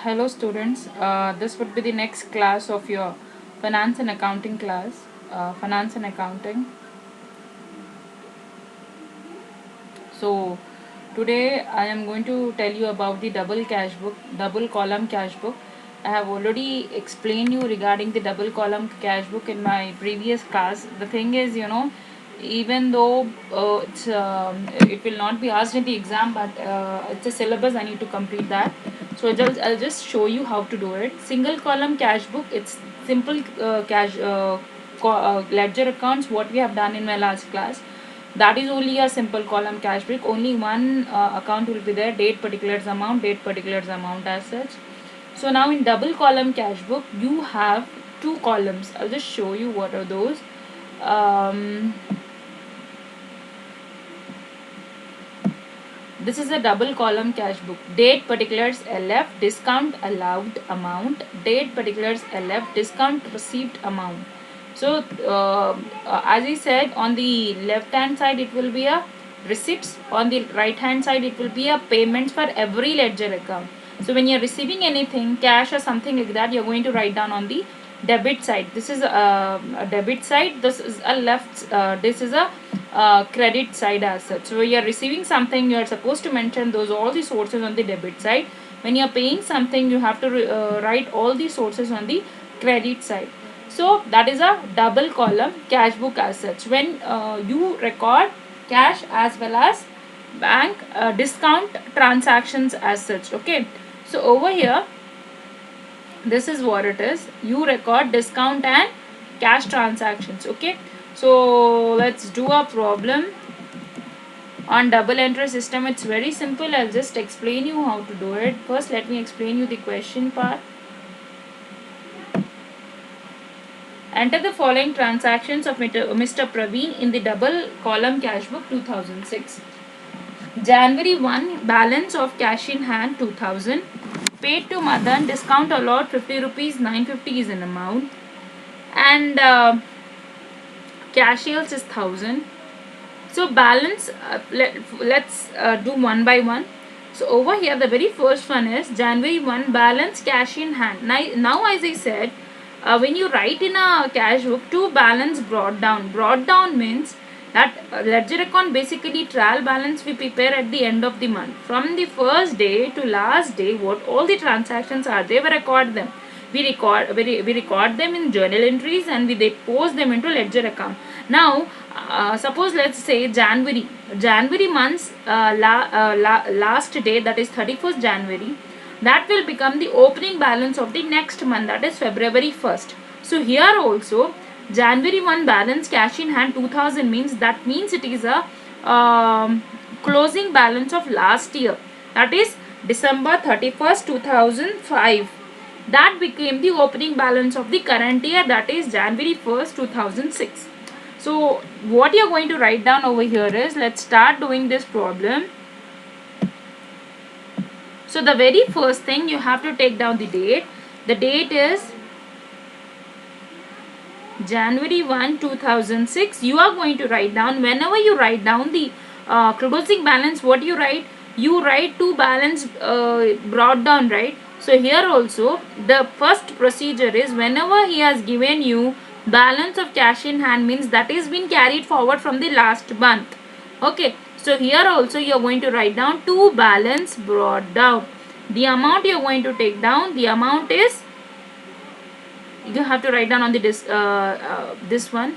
Hello students, this would be the next class of your finance and accounting class, finance and accounting. So today I am going to tell you about the double cash book, double column cash book. I have already explained you regarding the double column cash book in my previous class. The thing is, even though it will not be asked in the exam, but it's a syllabus, I need to complete that. So I'll just show you how to do it. Single column cash book, it's simple ledger accounts, what we have done in my last class. That is only a simple column cash book. Only one account will be there, date particulars amount, date particulars amount as such. So now in double column cash book you have two columns. I'll just show you what are those. um, this is a double column cash book. Date particulars LF, discount allowed amount, date particulars LF, discount received amount. So as I said, on the left hand side it will be a receipts, on the right hand side it will be a payments for every ledger account. So when you're receiving anything, cash or something like that, you're going to write down on the debit side. This is a debit side, this is a left, this is a credit side as such. So you're receiving something, you are supposed to mention those all the sources on the debit side. When you're paying something, you have to write all the sources on the credit side. So that is a double column cash book as such. When you record cash as well as bank discount transactions as such. Okay, so over here this is what it is. You record discount and cash transactions. Okay, so let's do a problem on double entry system. It's very simple. I'll just explain you how to do it. First let me explain you the question part. Enter the following transactions of Mr. Praveen in the double column cash book 2006. January 1, balance of cash in hand 2000. Paid to Madan, discount allowed 50 rupees, 950 is an amount. And cash sales is 1000. So balance, let's do one by one. So over here the very first one is January 1, balance cash in hand. Now as I said, when you write in a cash book, to balance brought down. Brought down means that ledger account basically trial balance we prepare at the end of the month. From the first day to last day, what all the transactions are, they will record them. We record them in journal entries and they post them into ledger account. Now suppose let's say January month's last day, that is 31st January, that will become the opening balance of the next month, that is February 1st. So here also January 1 balance cash in hand 2000 means, that means it is a closing balance of last year, that is December 31st 2005. That became the opening balance of the current year, that is January 1st 2006. So what you're going to write down over here is, let's start doing this problem. So the very first thing, you have to take down the date. The date is January 1, 2006. You are going to write down, whenever you write down the closing balance, what you write? You write to balance brought down, right? So here also the first procedure is, whenever he has given you balance of cash in hand, means that is been carried forward from the last month. Okay, so here also you are going to write down to balance brought down. The amount you are going to take down, the amount is, you have to write down on the this one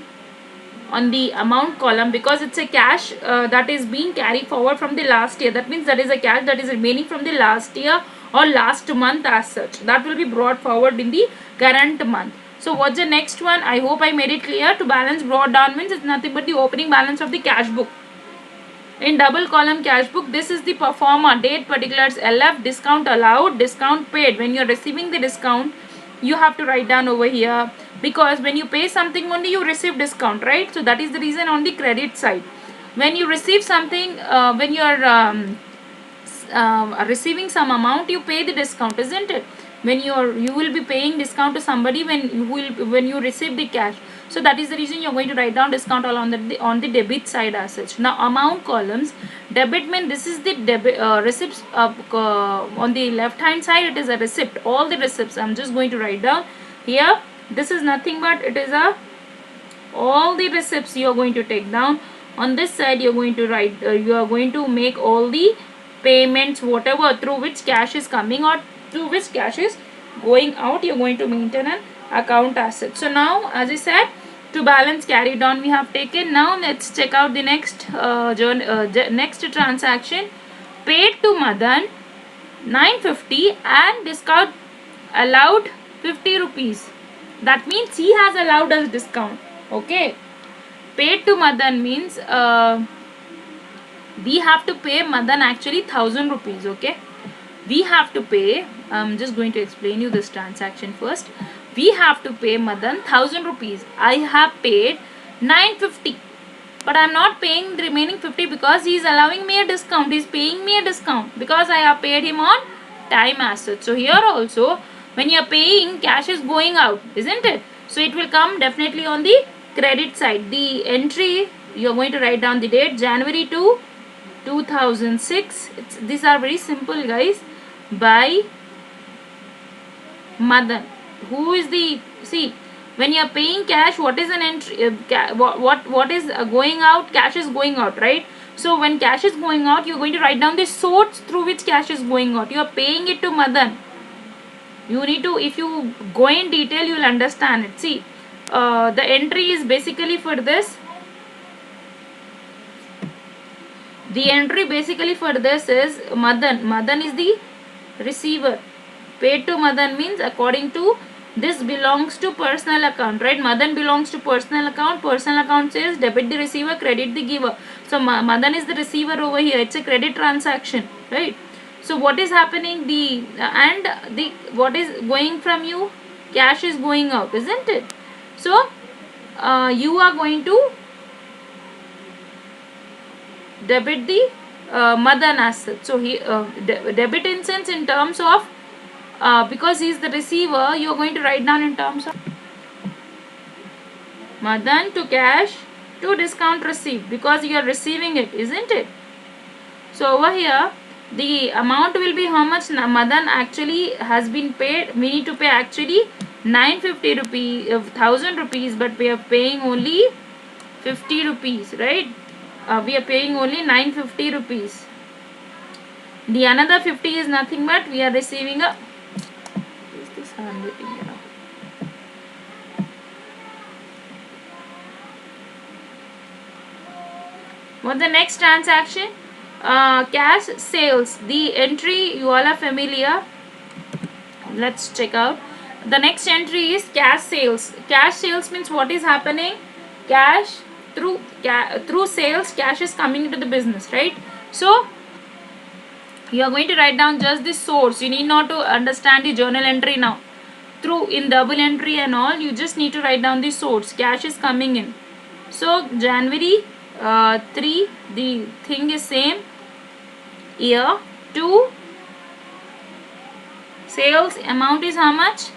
on the amount column, because it's a cash that is being carried forward from the last year. That means that is a cash that is remaining from the last year or last month as such, that will be brought forward in the current month. So what's the next one? I hope I made it clear. To balance brought down means it's nothing but the opening balance of the cash book. In double column cash book, this is the performer, date particulars LF, discount allowed, discount paid. When you're receiving the discount, you have to write down over here, because when you pay something only you receive discount, right? So that is the reason on the credit side. When you receive something, when you are receiving some amount, you pay the discount, isn't it? when you will be paying discount to somebody when you receive the cash. So that is the reason you're going to write down discount all on the debit side as such. Now amount columns, debit mean this is the debit receipts, on the left hand side it is a receipt, all the receipts I'm just going to write down here. This is nothing but it is a all the receipts you are going to take down. On this side you are going to write, you are going to make all the payments whatever through which cash is coming or through which cash is going out. You are going to maintain an account asset. So now as I said, to balance carried on we have taken. Now let's check out the next next transaction. Paid to Madan 950 and discount allowed 50 rupees. That means he has allowed us discount. Okay, paid to Madan means we have to pay Madan actually 1000 rupees. Okay, we have to pay, I'm just going to explain you this transaction first. We have to pay Madan 1000 rupees. I have paid 950, but I'm not paying the remaining 50 because he is allowing me a discount. He is paying me a discount because I have paid him on time asset. So here also when you are paying, cash is going out, isn't it? So it will come definitely on the credit side. The entry you are going to write down the date January 2 2006. These are very simple guys. By Madan, who is the, see, when you are paying cash, what is an entry, what is going out? Cash is going out, right? So when cash is going out, you are going to write down the source through which cash is going out. You are paying it to Madan. You need to, if you go in detail, you will understand it. See, the entry is basically for this. The entry basically for this is Madan. Madan is the receiver. Paid to Madan means according to this belongs to personal account, right? Madan belongs to personal account. Personal account says debit the receiver, credit the giver. So Madan is the receiver over here. It's a credit transaction, right? So what is happening? The what is going from you? Cash is going out, isn't it? So you are going to debit the Madan asset. So he debit in sense in terms of because he is the receiver, you are going to write down in terms of Madan to cash to discount received because you are receiving it, isn't it? So over here the amount will be how much Madan actually has been paid. We need to pay actually 950 rupees, 1000 rupees, but we are paying only 50 rupees, right? We are paying only 950 rupees. The another 50 is nothing but we are receiving a, is this handwriting here? What's the next transaction? Cash sales. The entry you all are familiar. Let's check out. The next entry is cash sales. Cash sales means what is happening? Cash through sales, cash is coming into the business, right? So you are going to write down just the source. You need not to understand the journal entry now. Through in double entry and all, you just need to write down the source. Cash is coming in. So January 3, the thing is same. Year 2, sales amount is how much?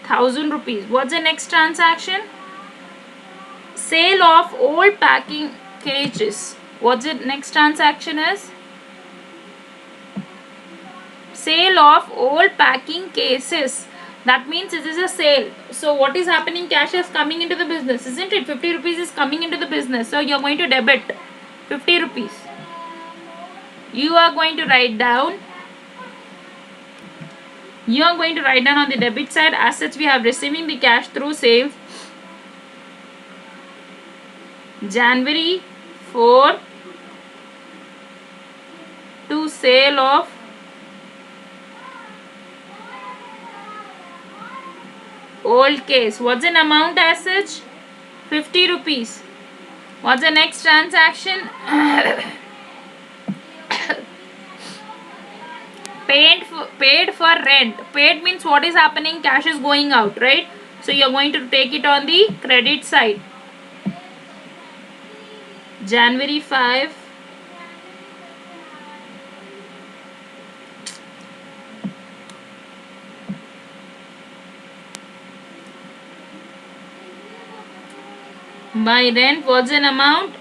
1000 rupees. What's the next transaction? Sale of old packing cages. What's the next transaction is? Sale of old packing cases. That means it is a sale. So what is happening? Cash is coming into the business, isn't it? 50 rupees is coming into the business. So you are going to debit 50 rupees. You are going to write down. You are going to write down on the debit side assets we have receiving the cash through sales. January 4 to sale of old case. What's an amount as such? 50 rupees. What's the next transaction? Paid for rent. Paid means what is happening? Cash is going out, right? So you are going to take it on the credit side. January 5. My rent was an amount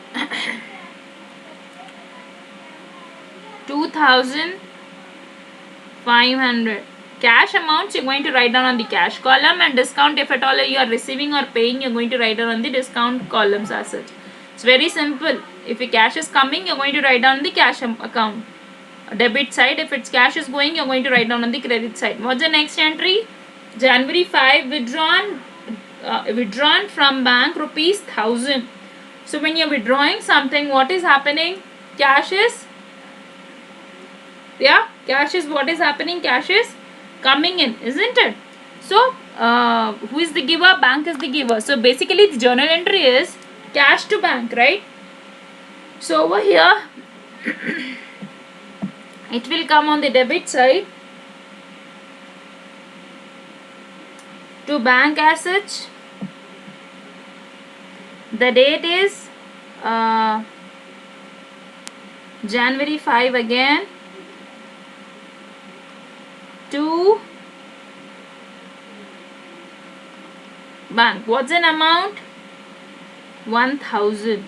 2,500. Cash amounts you're going to write down on the cash column, and discount, if at all you are receiving or paying, you're going to write down on the discount columns as such. It's very simple. If your cash is coming, you're going to write down the cash account. Debit side, if it's cash is going, you're going to write down on the credit side. What's the next entry? January 5, withdrawn from bank rupees 1,000. So when you're withdrawing something, what is happening? Cash is what is happening? Cash is coming in, isn't it? So who is the giver? Bank is the giver. So basically the journal entry is cash to bank, right? So over here it will come on the debit side to bank as such. The date is January 5 again, to bank. What's an amount? 1,000.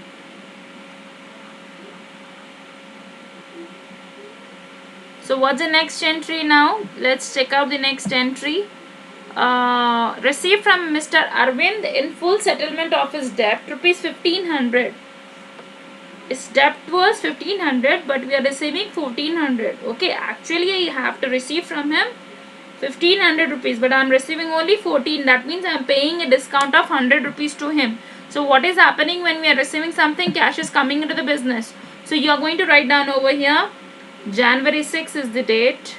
So what's the next entry now? Let's check out the next entry. Received from Mr. Arvind in full settlement of his debt, rupees 1,500. His debt was 1,500, but we are receiving 1,400. Okay, actually I have to receive from him 1,500 rupees, but I am receiving only 14. That means I am paying a discount of 100 rupees to him. So what is happening when we are receiving something? Cash is coming into the business. So you are going to write down over here, January 6 is the date,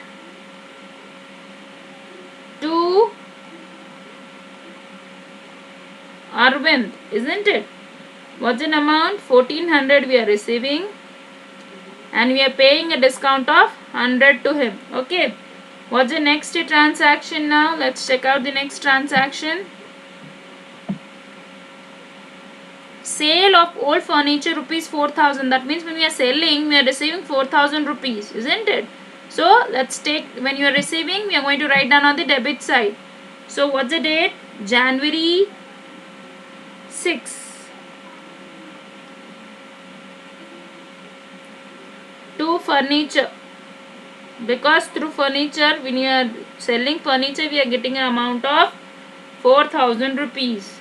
to Arvind, isn't it? What's an amount? 1,400 we are receiving, and we are paying a discount of 100 to him. Okay, what's the next transaction now? Let's check out the next transaction. Sale of old furniture, rupees 4,000. That means when we are selling, we are receiving 4,000 rupees, isn't it? So let's take, when you are receiving, we are going to write down on the debit side. So what's the date? January 6. To furniture, because through furniture, when you are selling furniture, we are getting an amount of 4,000 rupees.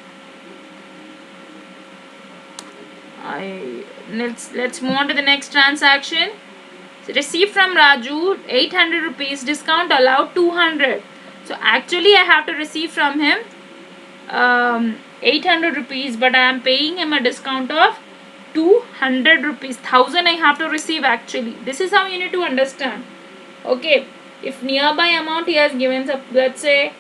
Let's move on to the next transaction. Received from Raju 800 rupees, discount allowed 200. So actually I have to receive from him 800 rupees, but I am paying him a discount of 200 rupees. 1,000 I have to receive actually. This is how you need to understand. Okay, if nearby amount he has given, so let's say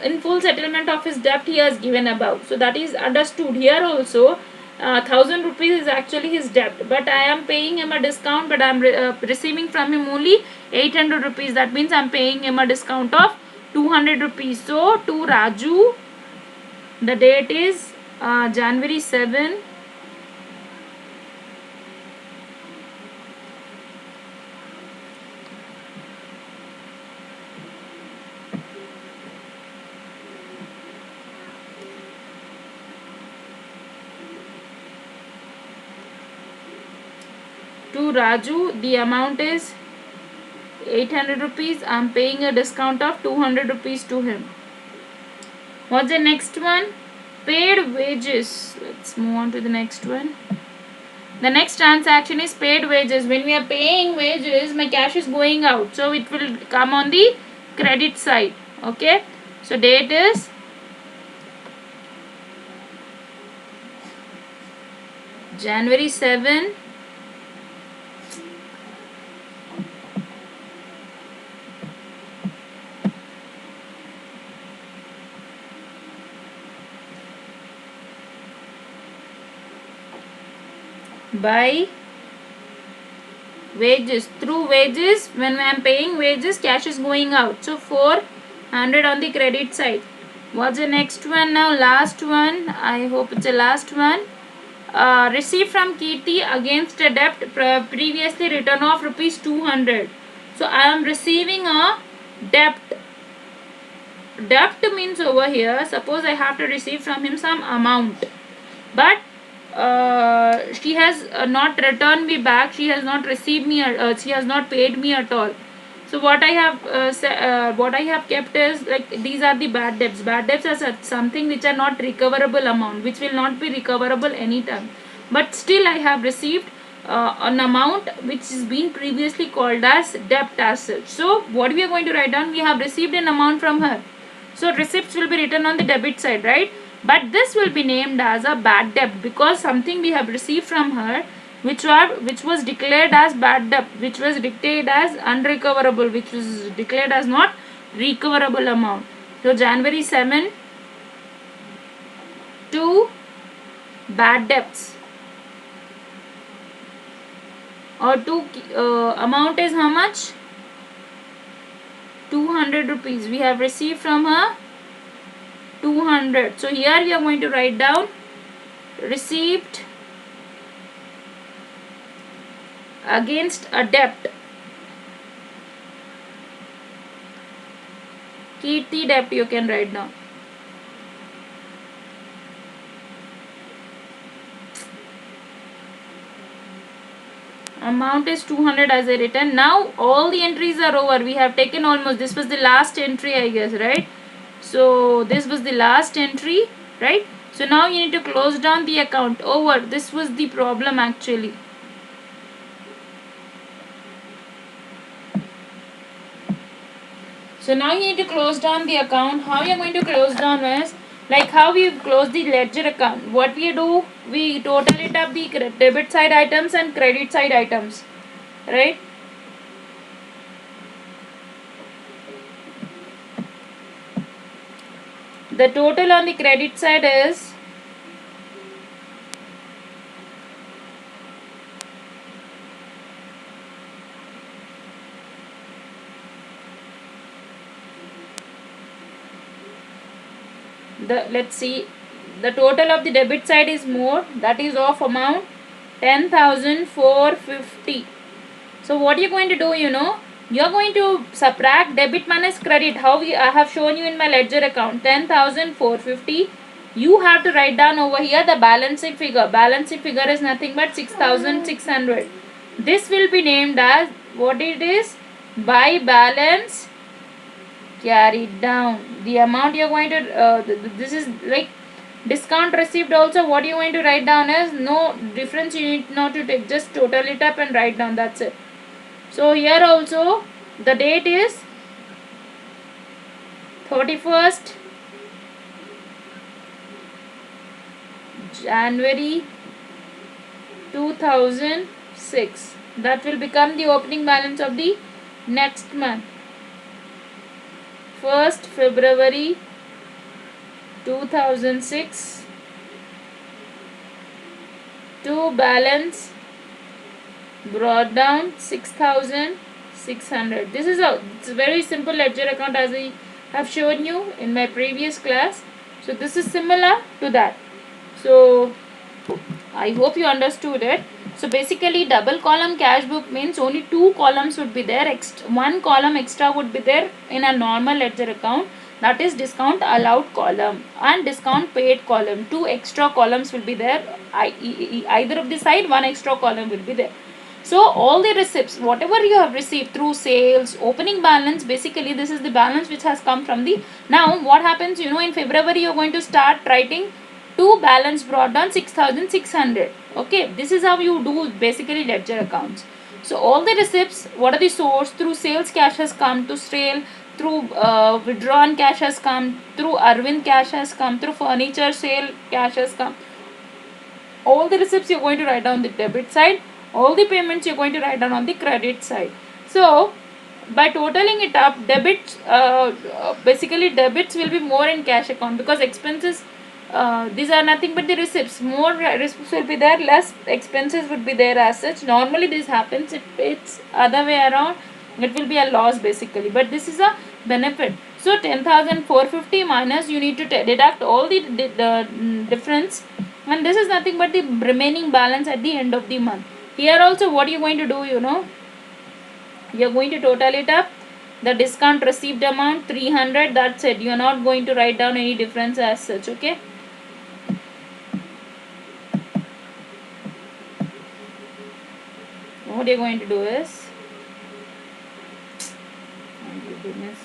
in full settlement of his debt he has given above, so that is understood. Here also 1,000 rupees is actually his debt, but I am paying him a discount, but I am receiving from him only 800 rupees. That means I am paying him a discount of 200 rupees. So to Raju, the date is January 7. To Raju, the amount is 800 rupees. I am paying a discount of 200 rupees to him. What's the next one? Paid wages. Let's move on to the next one. The next transaction is paid wages. When we are paying wages, my cash is going out, so it will come on the credit side. Okay, so date is January 7. By wages. Through wages, when I am paying wages, cash is going out, so 400 on the credit side. What's the next one now? Last one. I hope it's the last one. Received from Kirti against a debt previously written off, rupees 200. So I am receiving a debt debt means over here, suppose I have to receive from him some amount, but she has not returned me back, she has not received me, she has not paid me at all. So what I have what I have kept is like these are the bad debts. Bad debts are something which are not recoverable amount, which will not be recoverable anytime. But still I have received an amount which is been previously called as debt as such. So what we are going to write down, we have received an amount from her. So receipts will be written on the debit side, right? But this will be named as a bad debt because something we have received from her which was declared as bad debt, which was dictated as unrecoverable, which was declared as not recoverable amount. So January 7 to bad debts, or to amount is how much? 200 rupees we have received from her, 200. So here we are going to write down received against a debt. Kirti debt you can write down. Amount is 200 as I written. Now all the entries are over. We have taken almost, this was the last entry I guess, right? So this was the last entry, right? So now you need to close down the account. Over. This was the problem actually. So now you need to close down the account. How you are going to close down is like how we close the ledger account. What we do, we total it up the debit side items and credit side items, right? The total on the credit side is let's see, the total of the debit side is more, that is of amount 10,450. So what you're going to do, you're going to subtract debit minus credit. How I have shown you in my ledger account, 10,450. You have to write down over here the balancing figure. Balancing figure is nothing but 6,600. This will be named as what it is, by balance carried down. The amount you're going to this is like discount received also. What you're going to write down is no difference, you need not to take, just total it up and write down, that's it. So here also the date is 31st January 2006. That will become the opening balance of the next month. 1st February 2006 to balance brought down 6,600. This is it's a very simple ledger account as I have shown you in my previous class. So this is similar to that. So I hope you understood it. So basically double column cash book means only two columns would be there. One column extra would be there in a normal ledger account, that is discount allowed column and discount paid column. Two extra columns will be there. Either of the side one extra column will be there. So all the receipts, whatever you have received through sales, opening balance, basically this is the balance which has come from the. Now what happens, in February you are going to start writing to balance brought down 6,600. Okay, this is how you do basically ledger accounts. So all the receipts, what are the source? Through sales cash has come, to sale, through withdrawn cash has come, through Arvind cash has come, through furniture sale cash has come. All the receipts you're going to write down the debit side, all the payments you're going to write down on the credit side. So by totaling it up, debits basically debits will be more in cash account because expenses, these are nothing but the receipts. More receipts will be there, less expenses would be there as such. Normally this happens, if it's other way around, it will be a loss basically, but this is a benefit. So 10,450 minus, you need to deduct all the difference, and this is nothing but the remaining balance at the end of the month. Here also what you're going to do, you're going to total it up The discount received amount 300, that's it. You are not going to write down any difference as such, okay? What you're going to do is, oh my goodness.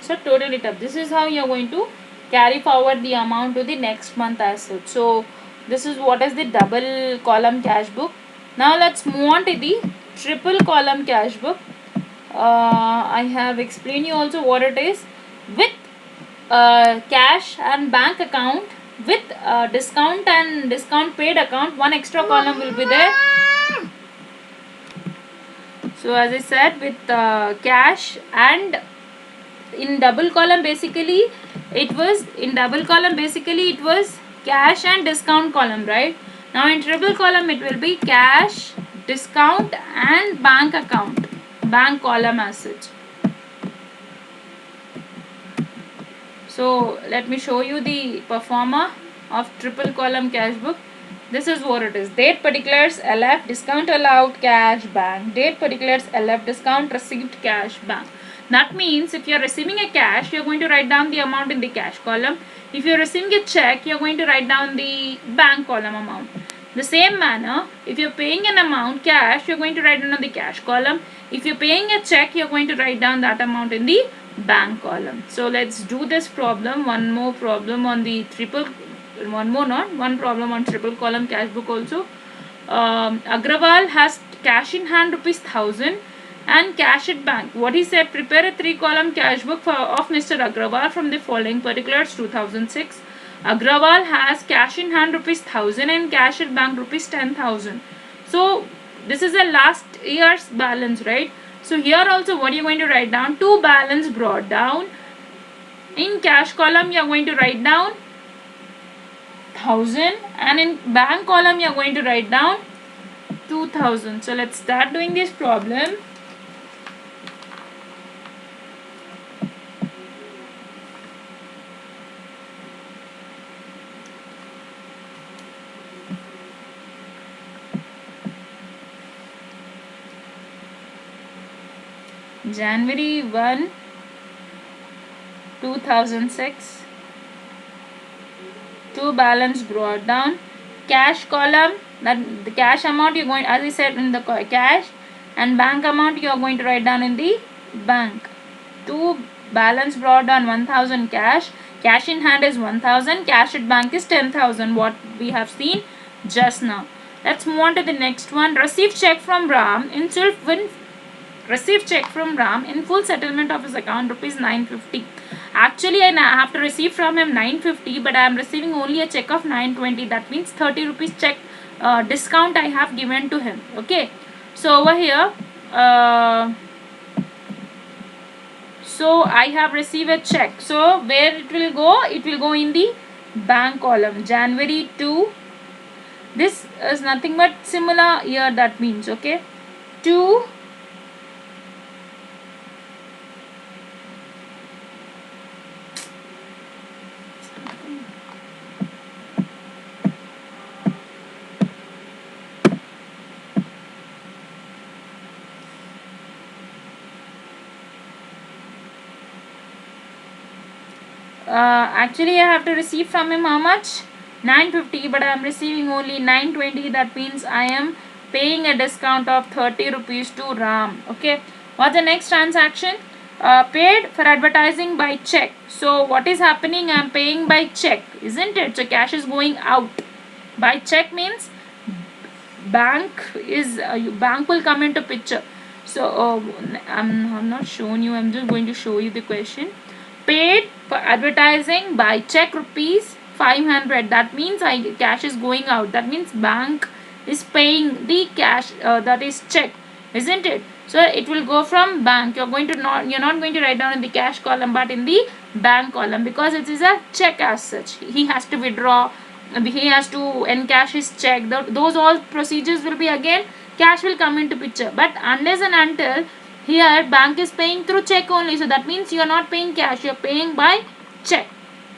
So totally tough. This is how you are going to carry forward the amount to the next month as such. So this is what is the double column cash book. Now let's move on to the triple column cash book. I have explained you also what it is. With cash and bank account, with discount and discount paid account, one extra column will be there. So as I said, with cash and in double column basically it was cash and discount column, right? Now in triple column it will be cash, discount and bank account, bank column as such. So let me show you the performer of triple column cash book. This is what it is. Date particulars LF, discount allowed, cash, bank. Date particulars LF, discount received, cash, bank. That means if you are receiving a cash, you are going to write down the amount in the cash column. If you are receiving a check, you are going to write down the bank column amount. The same manner, if you are paying an amount cash, you are going to write down on the cash column. If you are paying a check, you are going to write down that amount in the bank column. So let's do this problem. One more problem on the one problem on triple column cash book also. Agrawal has cash in hand ₹1000 and cash at bank. What he said, prepare a 3-column cash book of Mr. Agrawal from the following particulars. 2006. Agrawal has cash in hand ₹1000 and cash at bank ₹10,000. So this is the last year's balance, right? So here also what you are going to write down? To balance brought down. In cash column you are going to write down 1000 and in bank column you are going to write down 2000. So let's start doing this problem. January 1, 2006. To balance brought down. Cash column, that the cash amount you're going, as I said, in the cash, and bank amount you are going to write down in the bank. To balance brought down 1000 cash. Cash in hand is 1000. Cash at bank is 10,000. What we have seen just now. Let's move on to the next one. Received check from Ram in full settlement of his account ₹950. Actually I have to receive from him 950, but I am receiving only a check of 920. That means 30 rupees check discount I have given to him. Okay, so over here so I have received a check. So where it will go? It will go in the bank column. January 2. This is nothing but similar year, that means, okay, 2 actually I have to receive from him how much? 950, but I am receiving only 920. That means I am paying a discount of 30 rupees to Ram. Okay, what's the next transaction? Paid for advertising by check. So what is happening? I am paying by check, isn't it? So cash is going out. By check means bank will come into picture. So I'm not showing you, I'm just going to show you the question. Paid for advertising by check ₹500. That means cash is going out. That means bank is paying the cash, that is check, isn't it? So it will go from bank. You're not going to write down in the cash column, but in the bank column, because it is a check as such. He has to withdraw, he has to encash his check. Those all procedures will be again, cash will come into picture. But unless and until Here bank is paying through check only, so that means you are not paying cash, you are paying by check.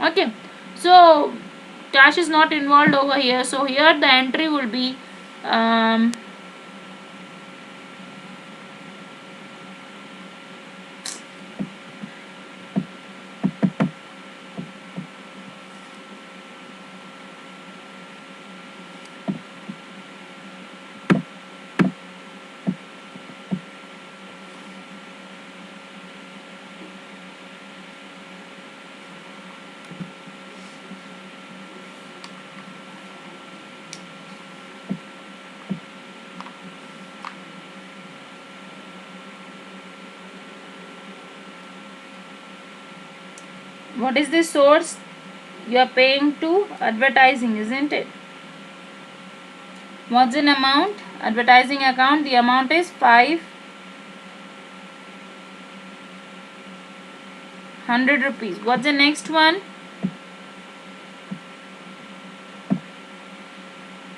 Okay, so cash is not involved over here, so here the entry will be what is the source? You are paying to advertising, isn't it? What's an amount? Advertising account, the amount is 500 rupees. What's the next one?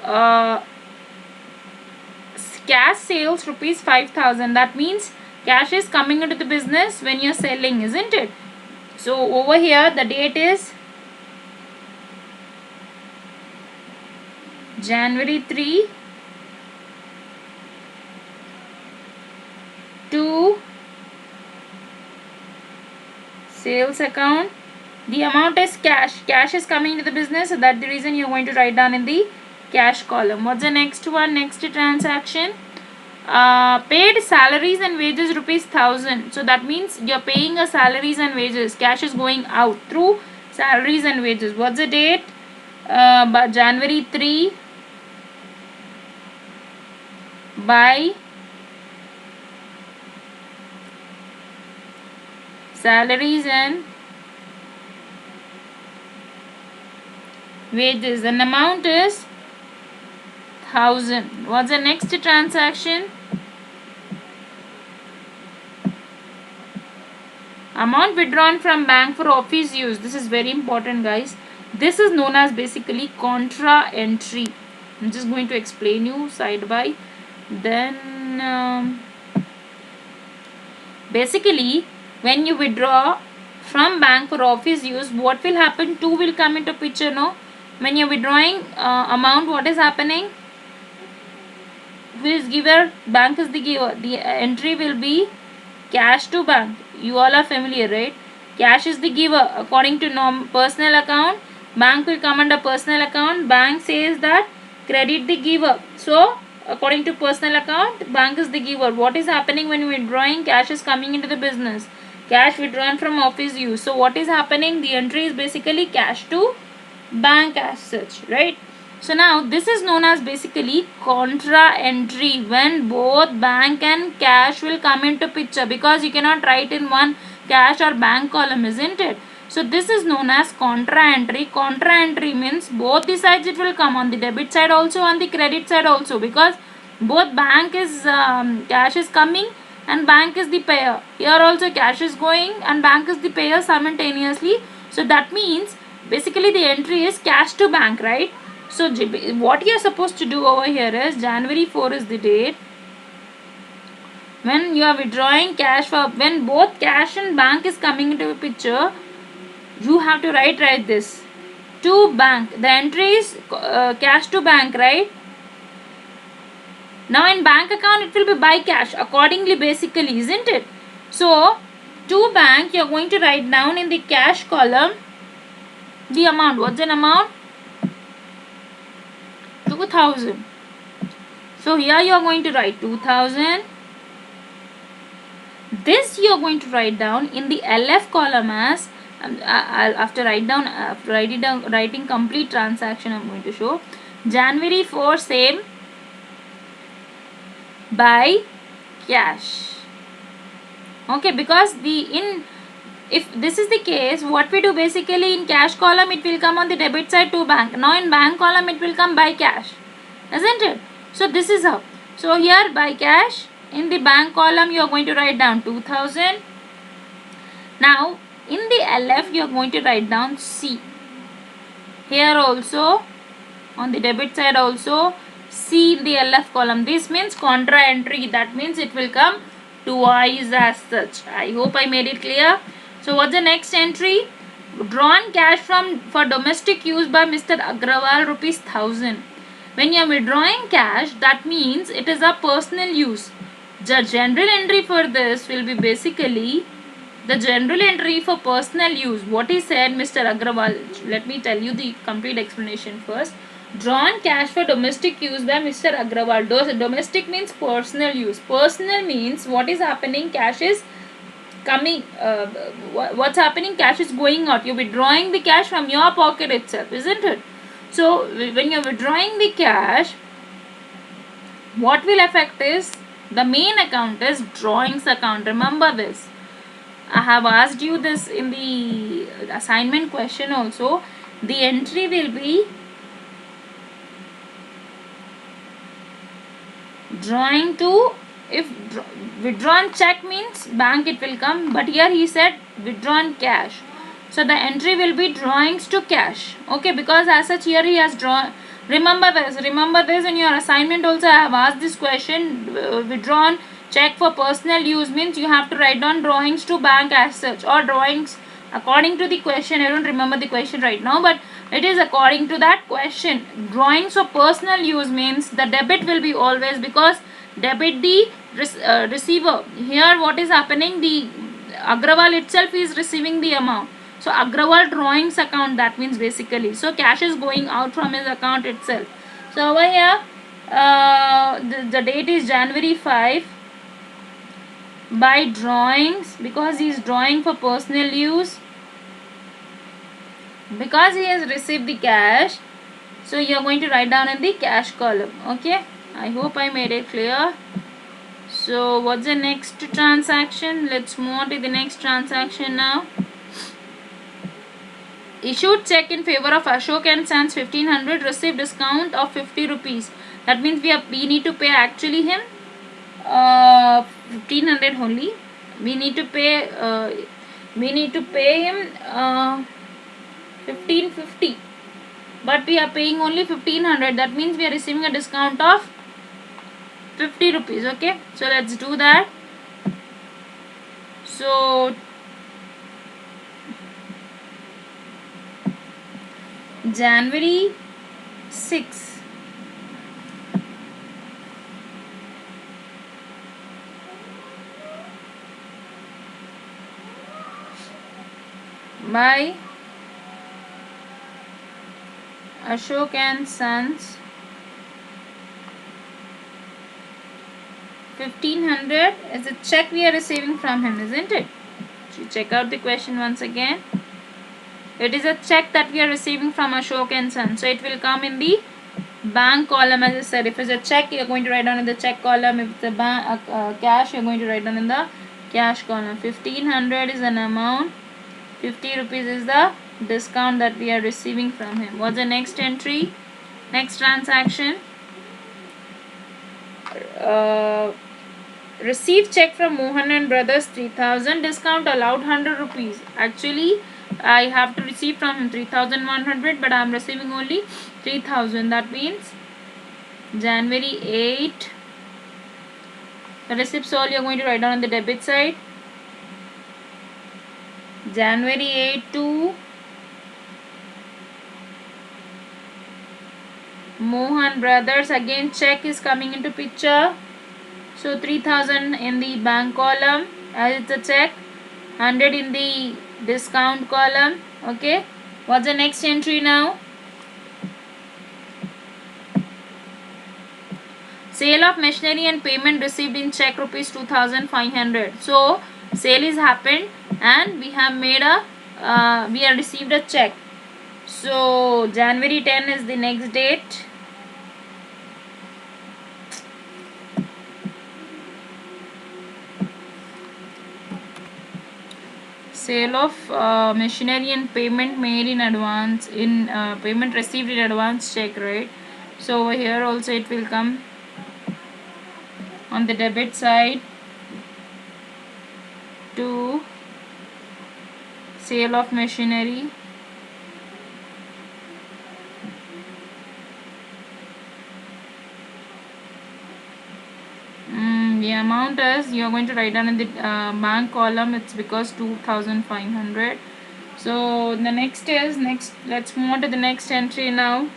Uh, Cash sales rupees 5,000. That means cash is coming into the business when you're selling, isn't it? So over here the date is January 3 to sales account. The amount is cash. Cash is coming into the business, so that's the reason you're going to write down in the cash column. What's the next one? Next transaction. Paid salaries and wages rupees 1,000. So that means you're paying a salaries and wages. Cash is going out through salaries and wages. What's the date? But January 3 by salaries and wages. And amount is 1,000. What's the next transaction? Amount withdrawn from bank for office use. This is very important, guys. This is known as basically contra entry. I'm just going to explain you side by. Then basically when you withdraw from bank for office use, what will happen? 2 will come into picture, no? When you're withdrawing amount, what is happening? Who is giver? Bank is the giver. The entry will be cash to bank. You all are familiar, right? Cash is the giver. According to personal account, bank will come under personal account. Bank says that credit the giver. So according to personal account, bank is the giver. What is happening when withdrawing? Cash is coming into the business. Cash withdrawn from office use. So what is happening? The entry is basically cash to bank as such, right? So now this is known as basically contra entry, when both bank and cash will come into picture, because you cannot write in one cash or bank column, isn't it? So this is known as contra entry. Contra entry means both the sides it will come, on the debit side also, on the credit side also, because both bank is cash is coming and bank is the payer. Here also cash is going and bank is the payer simultaneously. So that means basically the entry is cash to bank, right? So what you are supposed to do over here is January 4 is the date when you are withdrawing cash for, when both cash and bank is coming into a picture, you have to write this to bank. The entry is cash to bank, right? Now in bank account it will be by cash accordingly, basically, isn't it? So to bank you are going to write down in the cash column the amount. What's an amount? 2,000. So here you are going to write 2,000. This you are going to write down in the LF column as after writing complete transaction. I'm going to show January 4 same by cash. Okay, because if this is the case, what we do basically, in cash column it will come on the debit side to bank. Now in bank column it will come by cash, isn't it? So this is how. So here by cash, in the bank column you are going to write down 2,000. Now in the LF you are going to write down C. Here also on the debit side also C in the LF column. This means contra entry. That means it will come twice as such. I hope I made it clear. So what's the next entry? Drawn cash from for domestic use by Mr. Agrawal, rupees 1000. When you are withdrawing cash, that means it is a personal use. The general entry for this will be basically the general entry for personal use. What he said, Mr. Agrawal. Let me tell you the complete explanation first. Drawn cash for domestic use by Mr. Agrawal. Domestic means personal use. Personal means what is happening, cash is coming, what's happening, cash is going out. You're withdrawing the cash from your pocket itself, isn't it? So when you're withdrawing the cash, what will affect is the main account is drawings account. Remember this. I have asked you this in the assignment question also. The entry will be drawing to, if withdrawn check means bank it will come, but here he said withdrawn cash, so the entry will be drawings to cash. Okay, because as such here he has drawn. Remember this in your assignment also. I have asked this question. Withdrawn check for personal use means you have to write down drawings to bank as such, or drawings according to the question. I don't remember the question right now, but it is according to that question. Drawings for personal use means the debit will be always, because debit the receiver. Here what is happening, the Agrawal itself is receiving the amount. So Agrawal drawings account, that means basically. So cash is going out from his account itself. So over here, the date is January 5. By drawings, because he is drawing for personal use, because he has received the cash, so you are going to write down in the cash column. Okay, I hope I made it clear. So what's the next transaction? Let's move on to the next transaction now. Issued check in favor of Ashok and Sons 1500, received discount of 50 rupees. That means we need to pay actually him 1500 only. We need to pay him 1550, but we are paying only 1500. That means we are receiving a discount of 50 rupees. Okay, so let's do that. So January 6. By Ashok and Sons 1500 is a check we are receiving from him, isn't it? So check out the question once again. It is a check that we are receiving from Ashok and Sons, so it will come in the bank column. As I said, if it's a check, you are going to write down in the check column. If it's a cash, you are going to write down in the cash column. 1500 is an amount, 50 rupees is the discount that we are receiving from him. What's the next entry? Next transaction. Received check from Mohan and Brothers 3000, discount allowed 100 rupees. Actually, I have to receive from him 3100, but I am receiving only 3000. That means January 8. The receipts all you are going to write down on the debit side. January 8 to Mohan Brothers. Again check is coming into picture. So 3000 in the bank column as it's a check, 100 in the discount column. Okay, what's the next entry now? Sale of machinery and payment received in check rupees 2500. So sale is happened and we have made a we have received a check. So January 10 is the next date. Sale of machinery and payment made in advance, in payment received in advance check, right? So over here also it will come on the debit side to sale of machinery. The amount is, you are going to write down in the bank column, it's because 2500. So the next is, let's move on to the next entry now.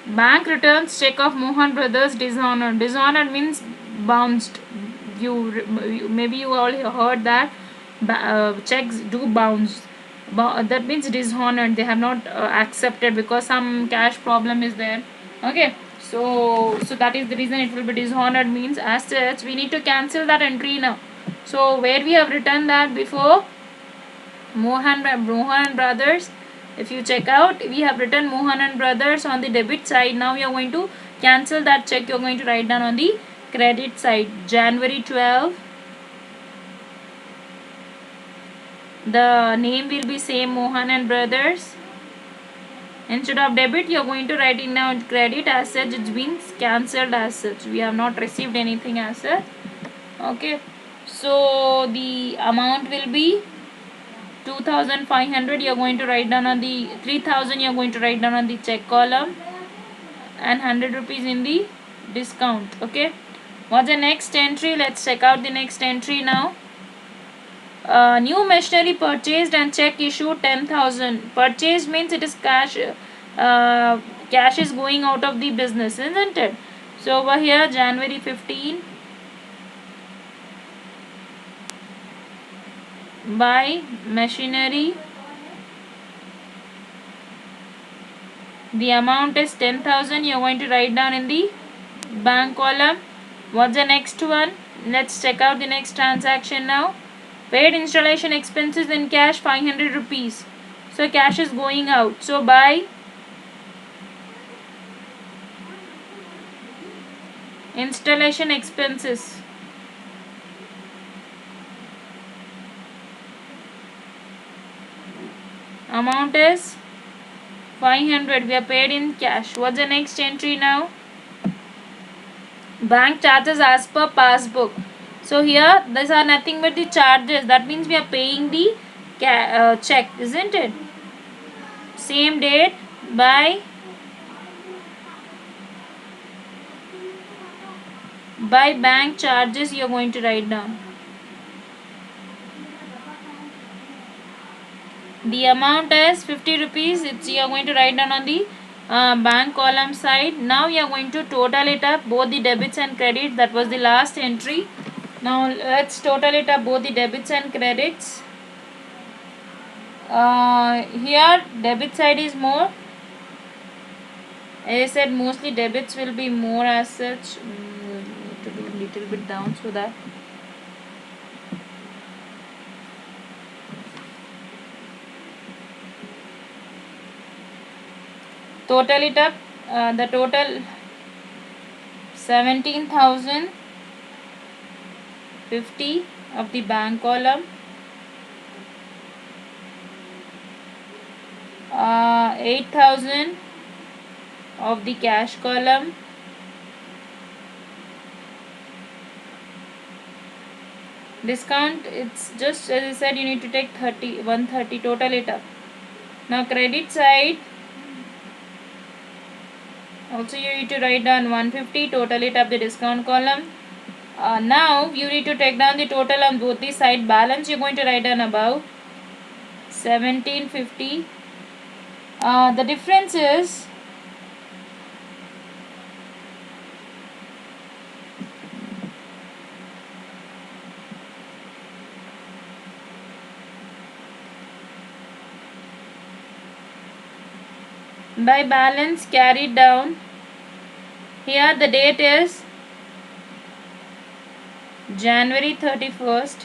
Bank returns check of Mohan Brothers dishonored. Dishonored means bounced. Maybe you all heard that checks do bounce. That means dishonored. They have not accepted because some cash problem is there. Okay, so that is the reason it will be dishonored. Means as such we need to cancel that entry now. So where we have written that before, Mohan Brothers. If you check out, we have written Mohan and Brothers on the debit side. Now you are going to cancel that check. You are going to write down on the credit side. January 12. The name will be same, Mohan and Brothers. Instead of debit, you are going to write in now credit. As such, it's been cancelled as such. We have not received anything as such. Okay. So the amount will be 2500. You're going to write down on the 3000. You're going to write down on the check column, and 100 rupees in the discount. Okay, what's the next entry? Let's check out the next entry now. New machinery purchased and check issued 10,000. Purchased means it is cash. Cash is going out of the business, isn't it? So over here, January 15. Buy machinery. The amount is 10,000. You're going to write down in the bank column. What's the next one? Let's check out the next transaction now. Paid installation expenses in cash 500 rupees. So cash is going out. So buy installation expenses. Amount is 500. We are paid in cash. What's the next entry now? Bank charges as per passbook. So here these are nothing but the charges. That means we are paying the check, isn't it? Same date by bank charges you are going to write down. The amount is 50 rupees. It's you are going to write down on the bank column side. Now you are going to total it up, both the debits and credits. That was the last entry. Now let's total it up, both the debits and credits. Here debit side is more. As I said, mostly debits will be more as such. Need to do a little bit down so that. Total it up, the total 17,050 of the bank column, 8,000 of the cash column, discount, it's just as I said, you need to take 130, total it up. Now credit side, also you need to write down 150, total it up the discount column. Now you need to take down the total on both the side. Balance you're going to write down above 1750. The difference is by balance carried down. Here the date is January 31st.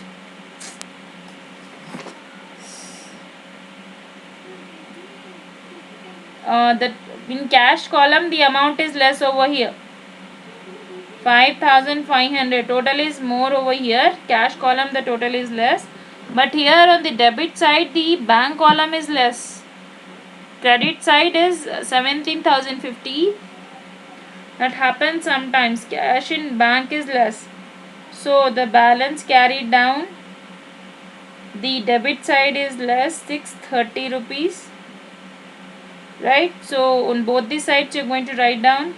The in cash column the amount is less over here, 5,500. Total is more over here. Cash column the total is less, but here on the debit side the bank column is less. Credit side is 17,050. That happens sometimes. Cash in bank is less, so the balance carried down. The debit side is less, 630 rupees. right? So on both the sides you're going to write down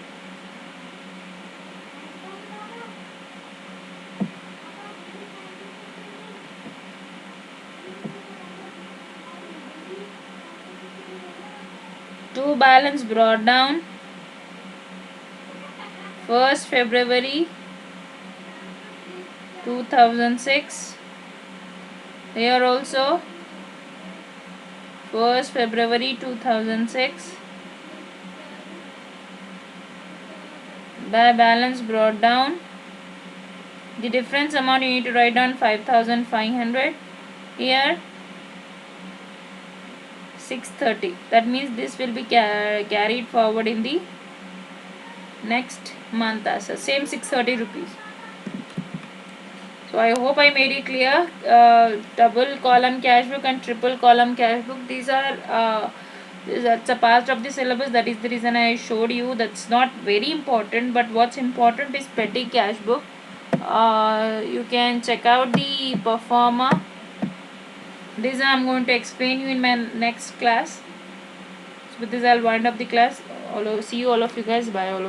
two balance brought down 1st February 2006. Here also 1st February 2006. By balance brought down, the difference amount you need to write down 5500. Here 630. That means this will be carried forward in the next month as a same 630 rupees. So I hope I made it clear. Double column cash book and triple column cash book, that's a part of the syllabus. That is the reason I showed you. That's not very important, but what's important is petty cash book. You can check out the performer. This I'm going to explain you in my next class. So with this I'll wind up the class. See you all of you guys. Bye all of you.